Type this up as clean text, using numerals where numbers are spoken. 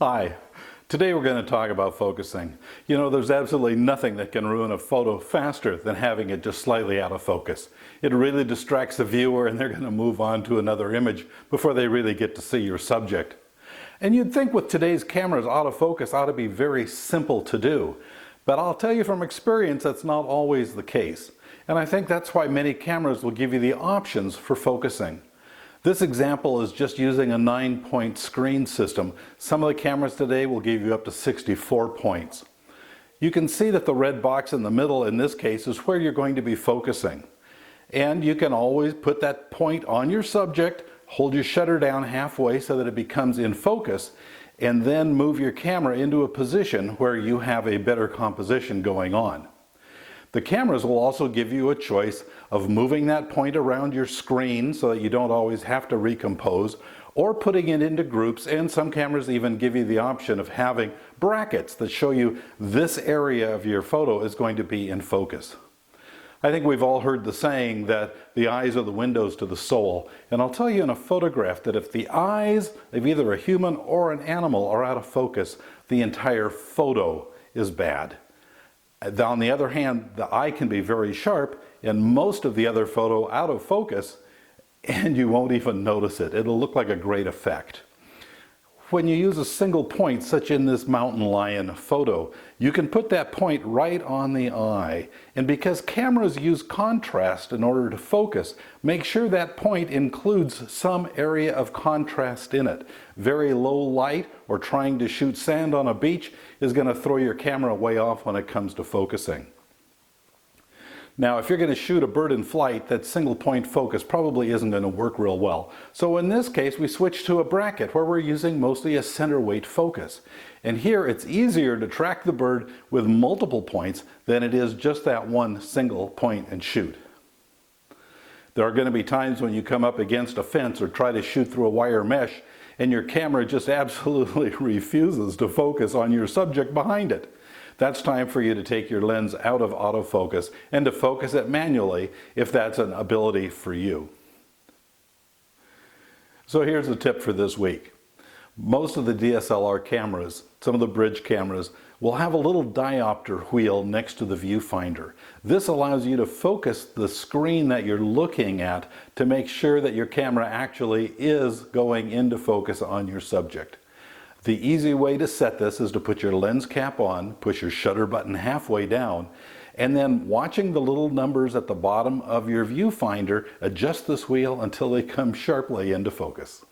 Hi, today we're going to talk about focusing. You know, there's absolutely nothing that can ruin a photo faster than having it just slightly out of focus. It really distracts the viewer and they're going to move on to another image before they really get to see your subject. And you'd think with today's cameras, autofocus ought to be very simple to do. But I'll tell you from experience, that's not always the case. And I think that's why many cameras will give you the options for focusing. This example is just using a 9-point screen system. Some of the cameras today will give you up to 64 points. You can see that the red box in the middle in this case is where you're going to be focusing. And you can always put that point on your subject, hold your shutter down halfway so that it becomes in focus, and then move your camera into a position where you have a better composition going on. The cameras will also give you a choice of moving that point around your screen so that you don't always have to recompose, or putting it into groups, and some cameras even give you the option of having brackets that show you this area of your photo is going to be in focus. I think we've all heard the saying that the eyes are the windows to the soul, and I'll tell you in a photograph that if the eyes of either a human or an animal are out of focus, the entire photo is bad. On the other hand, the eye can be very sharp and most of the other photo out of focus, and you won't even notice it. It'll look like a great effect. When you use a single point, such in this mountain lion photo, you can put that point right on the eye. And because cameras use contrast in order to focus, make sure that point includes some area of contrast in it. Very low light or trying to shoot sand on a beach is going to throw your camera way off when it comes to focusing. Now, if you're going to shoot a bird in flight, that single point focus probably isn't going to work real well. So in this case, we switch to a bracket where we're using mostly a center weight focus. And here it's easier to track the bird with multiple points than it is just that one single point and shoot. There are going to be times when you come up against a fence or try to shoot through a wire mesh and your camera just absolutely refuses to focus on your subject behind it. That's time for you to take your lens out of autofocus and to focus it manually if that's an ability for you. So here's the tip for this week. Most of the DSLR cameras, some of the bridge cameras, will have a little diopter wheel next to the viewfinder. This allows you to focus the screen that you're looking at to make sure that your camera actually is going into focus on your subject. The easy way to set this is to put your lens cap on, push your shutter button halfway down, and then watching the little numbers at the bottom of your viewfinder, adjust this wheel until they come sharply into focus.